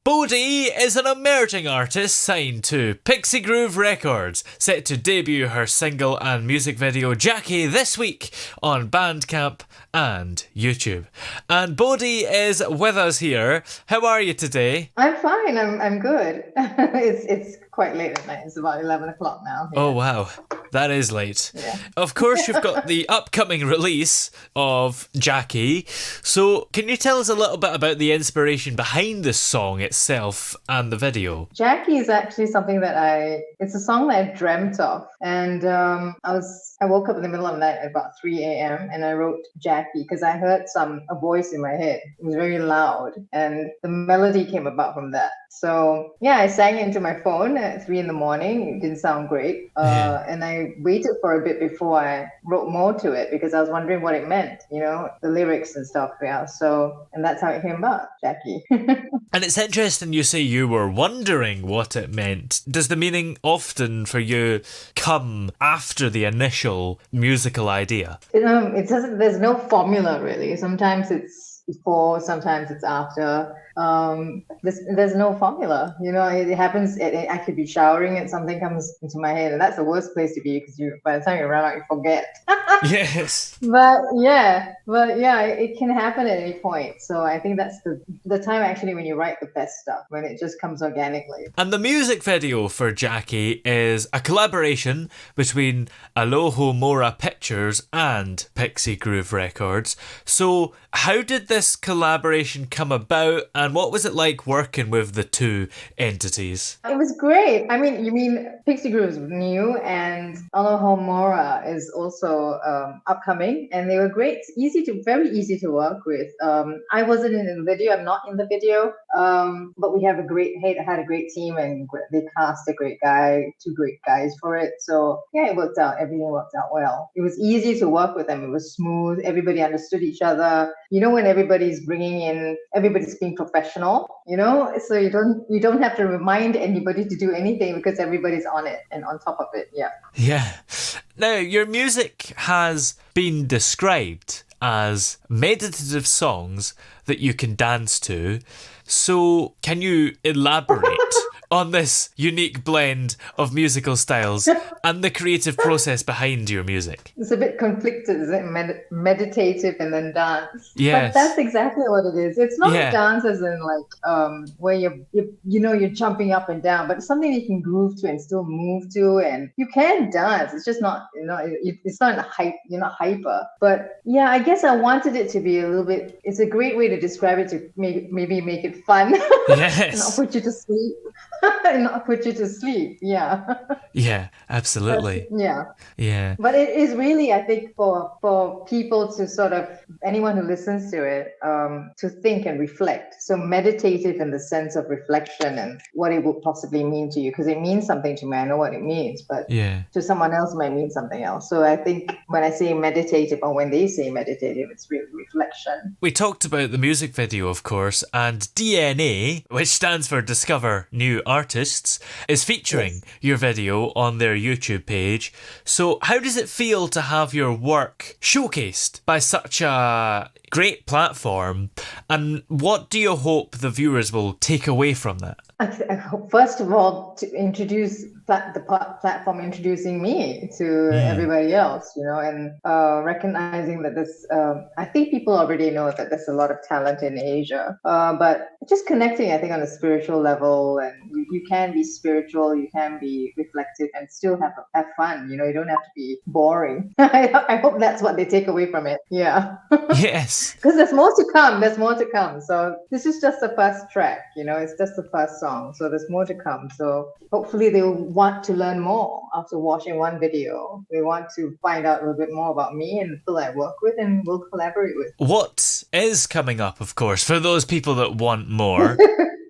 Bodee is an emerging artist signed to Pixiegroove Records, set to debut her single and music video Jackie this week on Bandcamp and YouTube. And Bodee is with us here. How are you today? I'm fine. I'm good. It's quite late at night. It's about 11 o'clock now. Yeah. Oh wow, that is late. Yeah. Of course, you've got the upcoming release of Jackie. So can you tell us a little bit about the inspiration behind the song itself and the video? Jackie is actually something that it's a song that I dreamt of. And I woke up in the middle of the night at about 3 a.m. and I wrote Jackie because I heard a voice in my head. It was very loud and the melody came about from that. So yeah, I sang it into my phone at 3 in the morning. It didn't sound great. And I waited for a bit before I wrote more to it because I was wondering what it meant, the lyrics and stuff. Yeah. So, and that's how it came about, Jackie. And it's interesting you say you were wondering what it meant. Does the meaning often for you come after the initial musical idea? It doesn't, there's no formula really. Sometimes it's before, sometimes it's after. There's no formula, it happens. I could be showering and something comes into my head, and that's the worst place to be because by the time you run out, you forget. Yes. But yeah, it can happen at any point. So I think that's the time actually when you write the best stuff, when it just comes organically. And the music video for Jackie is a collaboration between Alohomora Pictures and Pixiegroove Records. So how did this collaboration come about, and what was it like working with the two entities? It was great. I mean, you mean Pixiegroove is new and Alohomora is also upcoming, and they were great. Very easy to work with. I wasn't in the video. I'm not in the video. But we had a great team, and they cast two great guys for it. So yeah, it worked out. Everything worked out well. It was easy to work with them. It was smooth. Everybody understood each other. When everybody's being professional, so you don't have to remind anybody to do anything because everybody's on it and on top of it. Yeah. Now, your music has been described as meditative songs that you can dance to. So can you elaborate on this unique blend of musical styles and the creative process behind your music? It's a bit conflicted, is it? Meditative and then dance. Yes. But that's exactly what it is. It's not dance as in where you're jumping up and down, but it's something you can groove to and still move to, and you can dance. It's just not, it's not you're not hyper. But yeah, I guess I wanted it to be a little bit, it's a great way to describe it, to maybe make it fun. Yes. Not put you to sleep. Yeah, absolutely. Yeah. But it is really, I think, for people to sort of, anyone who listens to it, to think and reflect. So meditative in the sense of reflection and what it would possibly mean to you, because it means something to me. I know what it means, but to someone else it might mean something else. So I think when I say meditative, or when they say meditative, it's really reflection. We talked about the music video, of course, and DNA, which stands for Discover New Artists, is featuring your video on their YouTube page. So how does it feel to have your work showcased by such a great platform, and what do you hope the viewers will take away from that? I hope, first of all, to introduce the platform, introducing me to everybody else, and recognizing that I think people already know that there's a lot of talent in Asia, but just connecting, I think, on a spiritual level, and you can be spiritual, you can be reflective, and still have fun. You don't have to be boring. I hope that's what they take away from it. Yeah. Yes. Because there's more to come. So this is just the first track, it's just the first song. So there's more to come. So hopefully they'll want to learn more after watching one video. They want to find out a little bit more about me and the people I work with and will collaborate with. What is coming up, of course, for those people that want more?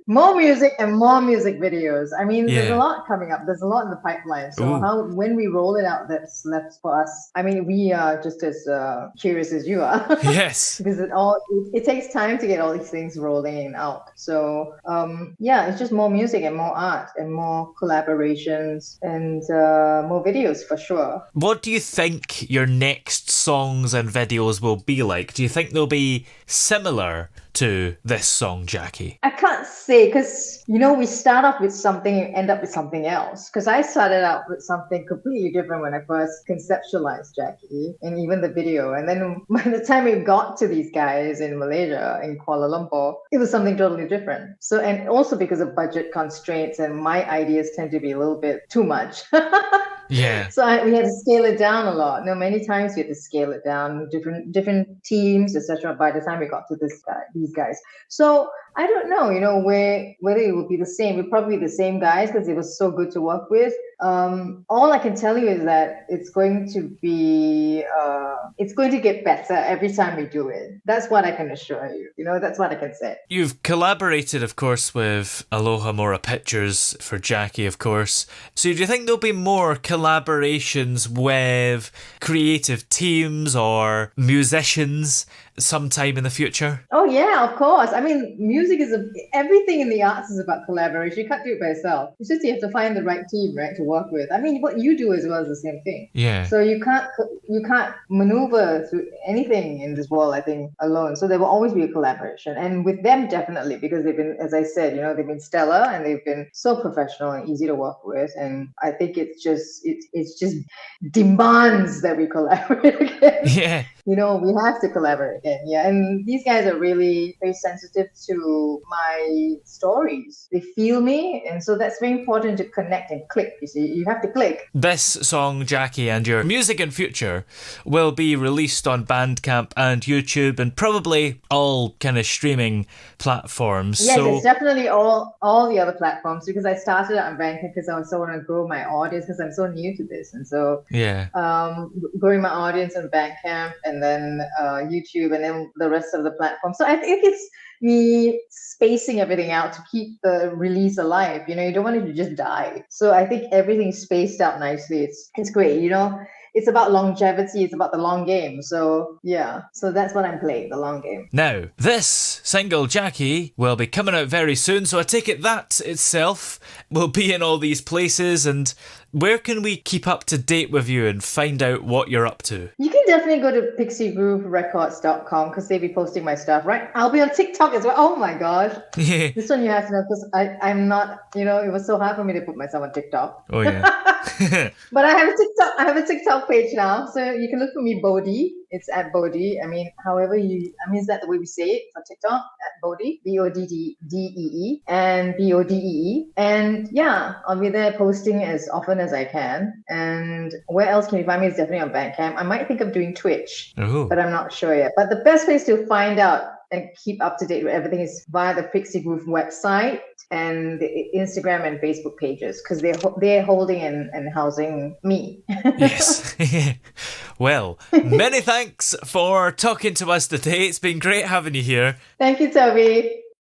More music and more music videos. I mean, there's a lot coming up. There's a lot in the pipeline. So when we roll it out, that's left for us. I mean, we are just as curious as you are. Yes. Because it takes time to get all these things rolling out. So it's just more music and more art and more collaborations and more videos for sure. What do you think your next songs and videos will be like? Do you think they'll be similar to this song, Jackie? I can't say because, we start off with something and end up with something else. Because I started out with something completely different when I first conceptualized Jackie and even the video. And then by the time we got to these guys in Malaysia, in Kuala Lumpur, it was something totally different. So, and also because of budget constraints and my ideas tend to be a little bit too much. Yeah. So we had to scale it down a lot. Many times we had to scale it down, different teams, etc. By the time we got to these guys, so I don't know, whether it would be the same. It would probably be the same guys because it was so good to work with. All I can tell you is that it's going to get better every time we do it. That's what I can assure you. That's what I can say. You've collaborated, of course, with Alohomora Pictures for Jackie, of course. So do you think there'll be more collaborations with creative teams or musicians sometime in the future? Oh yeah, of course. I mean, music is everything in the arts is about collaboration. You can't do it by yourself. It's just you have to find the right team, right, to work with. I mean, what you do as well is the same thing. Yeah. So you can't maneuver through anything in this world, I think, alone. So there will always be a collaboration, and with them definitely, because they've been, as I said, they've been stellar and they've been so professional and easy to work with. And I think it's just demands that we collaborate again. Yeah. We have to collaborate again. Yeah. And these guys are really very sensitive to my stories. They feel me. And so that's very important to connect and click. You see, you have to click. This song, Jackie, and your music in future will be released on Bandcamp and YouTube and probably all kind of streaming platforms. Yes, it's definitely all the other platforms, because I started out on Bandcamp because I also want to grow my audience because I'm so new to this. And so growing my audience on Bandcamp and then YouTube and then the rest of the platforms. So I think it's me spacing everything out to keep the release alive. You don't want it to just die. So I think everything's spaced out nicely. It's great. It's about longevity. It's about the long game. So yeah, so that's what I'm playing, the long game. Now, this single, Jackie, will be coming out very soon. So I take it that itself will be in all these places. And where can we keep up to date with you and find out what you're up to? You can definitely go to pixiegrooverecords.com because they'll be posting my stuff, right? I'll be on TikTok as well. Oh my gosh. Yeah. This one you have to know because I'm not, it was so hard for me to put myself on TikTok. Oh yeah. But I have a TikTok page now. So you can look for me, Bodee. It's at Bodee. I mean, is that the way we say it for TikTok? At Bodee, Boddee, and Bodee. And yeah, I'll be there posting as often as I can. And where else can you find me? It's definitely on Bandcamp. I might think of doing Twitch, but I'm not sure yet. But the best place to find out and keep up to date with everything is via the Pixiegroove website and the Instagram and Facebook pages, because they're holding and housing me. Yes. Well, many thanks for talking to us today. It's been great having you here. Thank you, Toby.